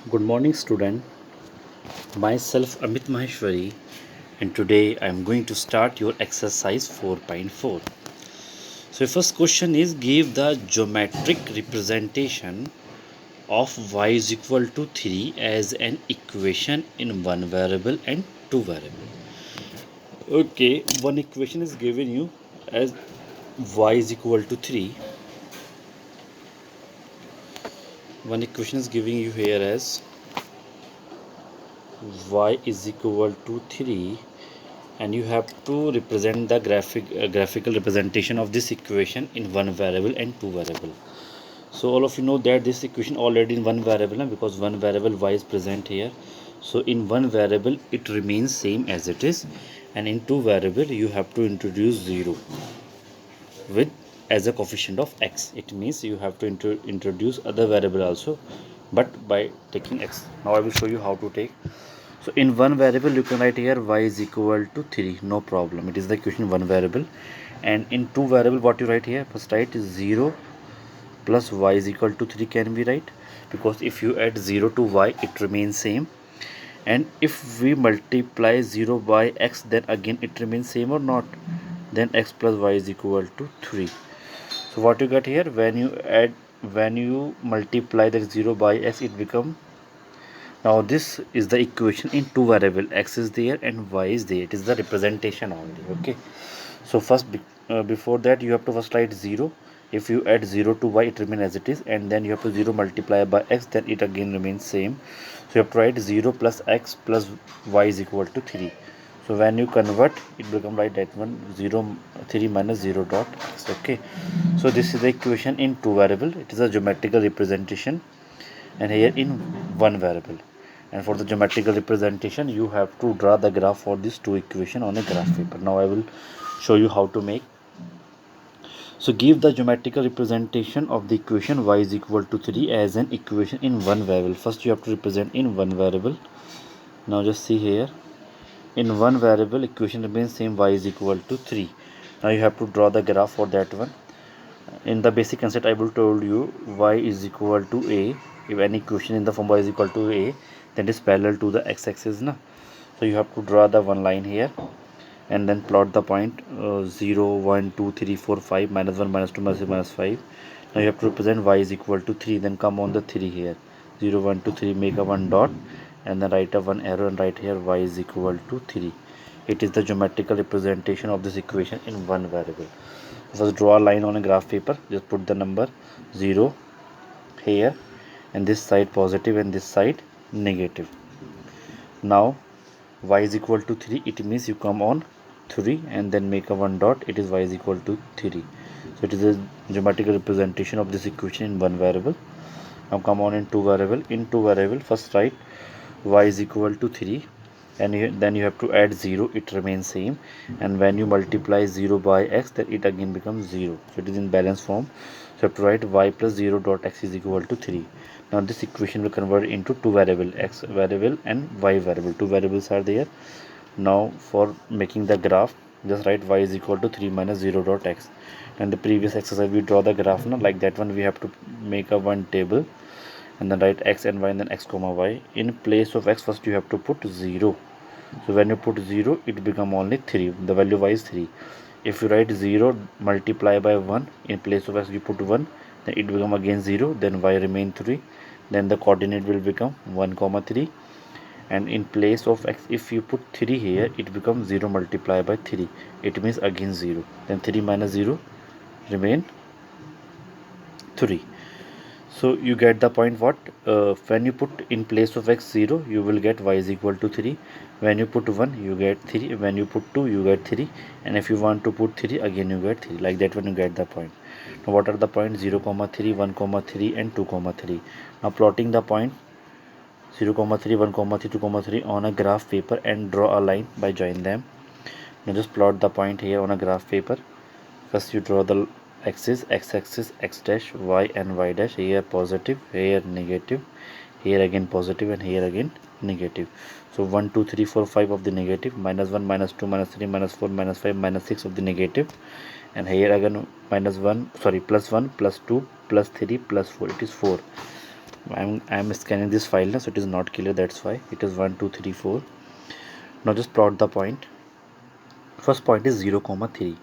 Good morning, student. Myself Amit Maheshwari, and today I am going to start your exercise 4.4. So, your first question is give the geometric representation of y is equal to 3 as an equation in one variable and two variable. Okay, one equation is given you as y is equal to 3. One equation is giving you here as y is equal to 3, and you have to represent the graphical representation of this equation in one variable and two variable. So all of you know that this equation already in one variable, because one variable y is present here. So in one variable it remains same as it is, and in two variable you have to introduce 0 with as a coefficient of x. It means you have to introduce other variable also, but by taking x. Now I will show you how to take. So in one variable you can write here y is equal to 3, no problem, it is the equation one variable. And in two variable, what you write here, first write 0 plus y is equal to 3 can be right, because if you add 0 to y it remains same, and if we multiply 0 by x then again it remains same or not, then x plus y is equal to 3. So what you got here, when you multiply that 0 by x, it become, now this is the equation in two variable, x is there and y is there, it is the representation only. Okay, so first before that you have to first write 0. If you add 0 to y it remains as it is, and then you have to 0 multiply by x, then it again remains same. So you have to write 0 plus x plus y is equal to 3. So when you convert it become like that one, 0 3 minus 0 dot x. Okay, so this is the equation in two variable, it is a geometrical representation, and here in one variable. And for the geometrical representation you have to draw the graph for these two equation on a graph paper. Now I will show you how to make. So give the geometrical representation of the equation y is equal to 3 as an equation in one variable. First you have to represent in one variable. Now just see here, in one variable equation remains same, y is equal to 3. Now you have to draw the graph for that one. In the basic concept I will told you, y is equal to a. If any equation in the form y is equal to a, then it is parallel to the x-axis na. So you have to draw the one line here and then plot the point 0 1 2 3 4 5 minus 1 minus 2 minus 5. Now you have to represent y is equal to 3, then come on the 3 here, 0 1 2 3, make a one dot and then write a one arrow and write here y is equal to 3. It is the geometrical representation of this equation in one variable. First draw a line on a graph paper, just put the number 0 here, and this side positive and this side negative. Now y is equal to 3, it means you come on 3 and then make a one dot, it is y is equal to 3. So it is a geometrical representation of this equation in one variable. Now come on in two variable. In two variable first write y is equal to 3, and then you have to add 0, it remains same, and when you multiply 0 by x then it again becomes 0. So it is in balance form. So you have to write y plus 0 dot x is equal to 3. Now this equation will convert into two variable, x variable and y variable. Two variables are there. Now for making the graph, just write y is equal to 3 minus 0 dot x. And the previous exercise we draw the graph, now like that one we have to make a one table and then write x and y and then x comma y. In place of x first you have to put 0. So when you put 0 it become only 3, the value y is 3. If you write 0 multiply by 1, in place of x you put 1, then it become again 0, then y remain 3, then the coordinate will become 1 comma 3, and in place of x if you put 3 here it becomes 0 multiplied by 3, it means again 0, then 3 minus 0 remain 3. So you get the point. What when you put in place of x 0 you will get y is equal to 3, when you put 1 you get 3, when you put 2 you get 3, and if you want to put 3 again you get 3, like that when you get the point. Now what are the points? 0 comma 3, 1 comma 3 and 2 comma 3. Now plotting the point 0 comma 3, 1 comma 3, 2 comma 3 on a graph paper and draw a line by join them. Now just plot the point here on a graph paper. First you draw the axis, x-axis, x dash, y and y dash, here positive, here negative, here again positive and here again negative. So 1 2 3 4 5 of the negative, minus 1 minus 2 minus 3 minus 4 minus 5 minus 6 of the negative, and here again minus 1, sorry, plus 1 plus 2 plus 3 plus 4, it is 4. I'm scanning this file now, so it is not clear, that's why it is 1 2 3 4. Now just plot the point. First point is 0 comma 3.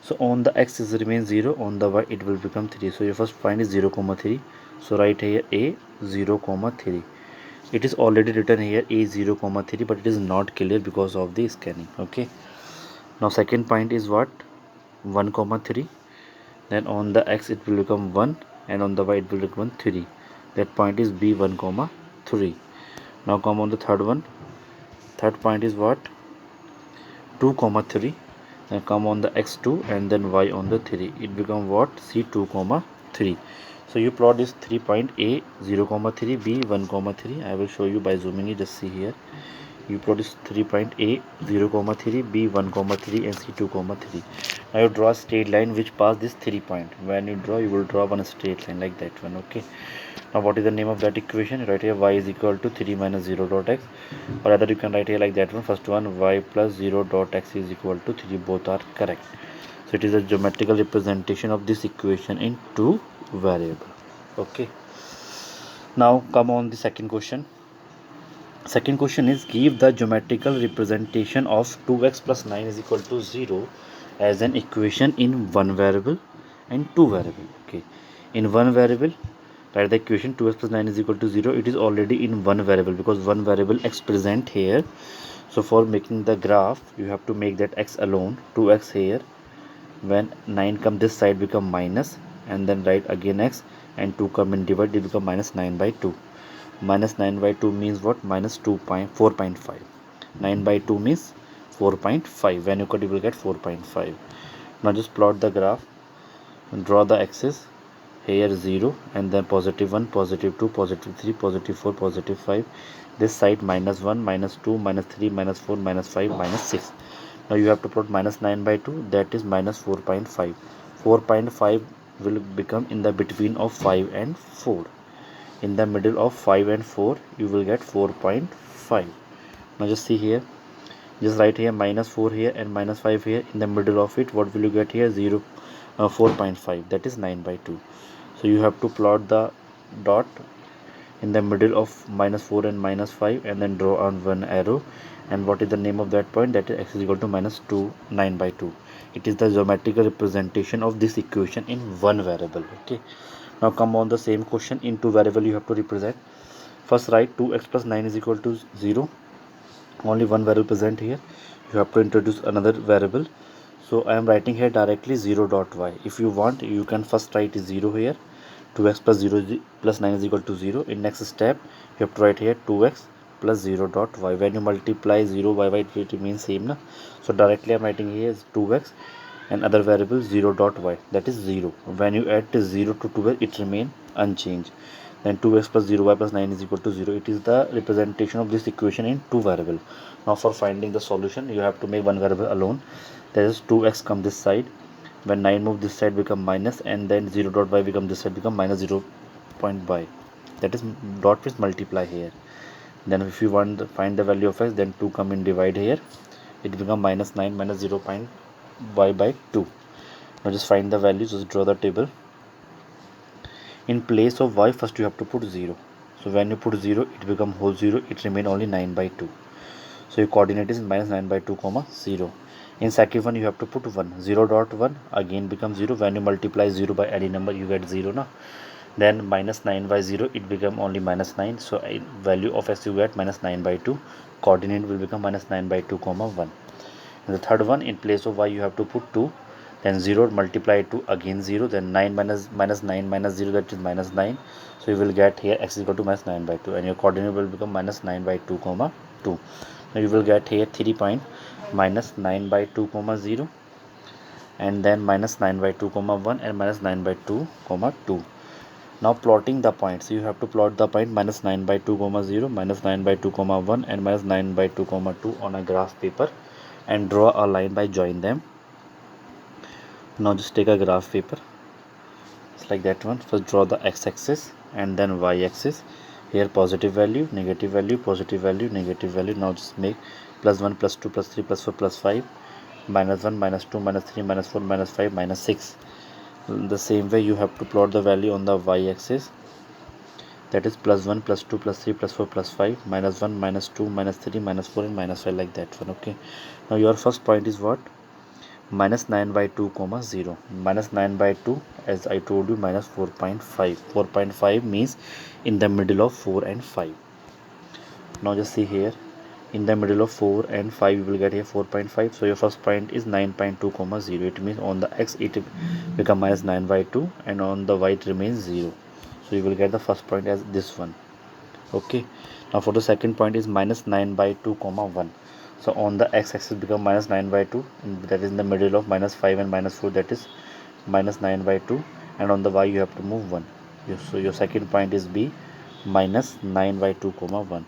So on the x is remain 0, on the y it will become 3. So your first point is 0 comma 3. So write here a 0 comma 3. It is already written here a 0 comma 3, but it is not clear because of the scanning. Okay, now second point is what? 1 comma 3. Then on the x it will become 1, and on the y it will become 3. That point is b 1 comma 3. Now come on the third one. Third point is what? 2 comma 3. Then come on the x2 and then y on the 3. It become what? C2 comma 3. So you plot this 3 point a 0 comma 3, b 1 comma 3. I will show you by zooming it. Just see here. You plot this 3 point a 0 comma 3, b 1 comma 3, and c2 comma 3. Now you draw a straight line which pass this 3 point. When you draw, you will draw one straight line like that one. Okay, now what is the name of that equation? Right here, y is equal to 3 minus 0 dot x, or rather you can write here like that one. First one, y plus 0 dot x is equal to 3. Both are correct. So it is a geometrical representation of this equation in two variable. Okay, now come on the second question. Second question is, give the geometrical representation of 2x plus 9 is equal to 0 as an equation in one variable and two variable. Okay, in one variable, write the equation 2x plus 9 is equal to 0. It is already in one variable because one variable x present here. So for making the graph, you have to make that x alone, 2x here. When 9 come this side become minus, and then write again x, and 2 come in divide, it become minus 9 by 2. Minus 9 by 2 means what? Minus 4.5. 9 by 2 means 4.5. When you cut, you will get 4.5. Now just plot the graph and draw the axis. Here 0, and then positive 1, positive 2, positive 3, positive 4, positive 5. This side minus 1, minus 2, minus 3, minus 4, minus 5, minus 6. Now you have to plot minus 9 by 2, that is minus 4.5. 4.5 will become in the between of 5 and 4. In the middle of 5 and 4, you will get 4.5. Now just see here. Just write here minus 4 here and minus 5 here. In the middle of it, what will you get here? 4.5. That is 9 by 2. So you have to plot the dot in the middle of minus 4 and minus 5, and then draw on one arrow. And what is the name of that point? That is x is equal to minus 2, 9 by 2. It is the geometrical representation of this equation in one variable. Okay, now come on the same question in two variable. You have to represent. First write 2x plus 9 is equal to 0. Only one variable present here. You have to introduce another variable. So I am writing here directly 0 dot y. If you want, you can first write 0 here. 2x plus 0 plus 9 is equal to 0. In next step, you have to write here 2x plus 0 dot y. When you multiply 0 by y, it remains same na. So directly I am writing here is 2x and other variable 0 dot y, that is 0. When you add 0 to 2x, it remain unchanged. Then 2x plus 0y plus 9 is equal to 0. It is the representation of this equation in two variable. Now for finding the solution, you have to make one variable alone. That is 2x come this side. When 9 move this side become minus, and then 0 dot y become this side become minus 0 point y. That is dot is multiply here. Then if you want to find the value of x, then 2 come in divide here. It become minus 9 minus 0 point y by 2. Now just find the value. Just draw the table. In place of y, first you have to put 0. So when you put 0, it become whole 0. It remain only 9 by 2. So your coordinate is minus 9 by 2 comma 0. In second one, you have to put 1. 0 dot 1 again becomes 0. When you multiply 0 by any number, you get 0 na. Then minus 9 by 0, it become only minus 9. So value of x you get minus 9 by 2. Coordinate will become minus 9 by 2 comma 1. And the third one, in place of y, you have to put 2. Then 0 multiply 2 again 0. Then 9 minus 9 minus 0, that is minus 9. So you will get here x is equal to minus 9 by 2, and your coordinate will become minus 9 by 2 comma 2. Now you will get here 3 point minus 9 by 2 comma 0, and then minus 9 by 2 comma 1, and minus 9 by 2 comma 2. Now plotting the points, you have to plot the point minus 9 by 2 comma 0, minus 9 by 2 comma 1, and minus 9 by 2 comma 2 on a graph paper, and draw a line by join them. Now just take a graph paper. It's like that one. First draw the x-axis and then y-axis. Here positive value, negative value, positive value, negative value. Now just make plus 1, plus 2, plus 3, plus 4, plus 5, minus 1, minus 2, minus 3, minus 4, minus 5, minus 6. In the same way, you have to plot the value on the y-axis. that is plus 1 plus 2 plus 3 plus 4 plus 5 minus 1 minus 2 minus 3 minus 4 and minus 5, like that one. Okay, now your first point is what? Minus 9 by 2 comma 0. Minus 9 by 2, as I told you, minus 4.5. 4.5 means in the middle of 4 and 5. Now just see here, in the middle of 4 and 5 you will get here 4.5. So your first point is 9.2 comma 0. It means on the x it become minus 9 by 2 and on the y it remains 0. So you will get the first point as this one. Okay, now for the second point is minus 9 by 2 comma 1. So on the x-axis become minus 9 by 2, and that is in the middle of minus 5 and minus 4, that is minus 9 by 2, and on the y you have to move 1. So your second point is B, minus 9 by 2 comma 1,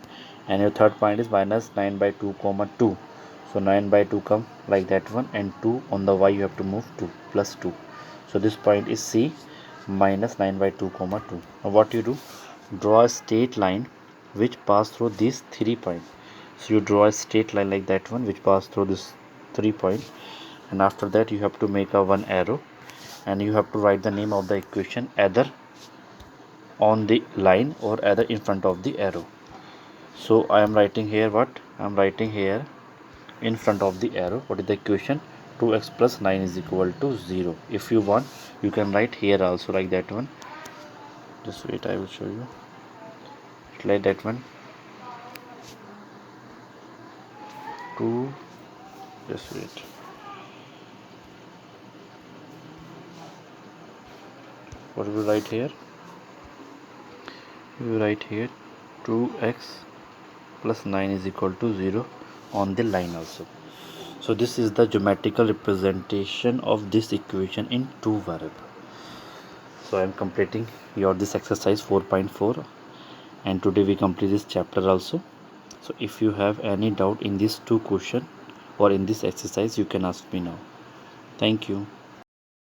and your third point is minus 9 by 2 comma 2. So 9 by 2 come like that one, and 2 on the y you have to move 2 plus 2. So this point is C, minus 9 by 2 comma 2. Now what you do, draw a straight line which pass through these 3 points. So you draw a straight line like that one which pass through this 3 points, and after that you have to make a one arrow, and you have to write the name of the equation either on the line or either in front of the arrow. So I am writing here what? I am writing here in front of the arrow what is the equation? 2x plus 9 is equal to 0. If you want you can write here also like that one. Just wait, I will show you. Like that one. 2, just wait. What will write here? You will write here 2x plus 9 is equal to 0 on the line also. So this is the geometrical representation of this equation in two variables. So I am completing your this exercise 4.4, and today we complete this chapter also. So if you have any doubt in these two questions or in this exercise, you can ask me now. Thank you.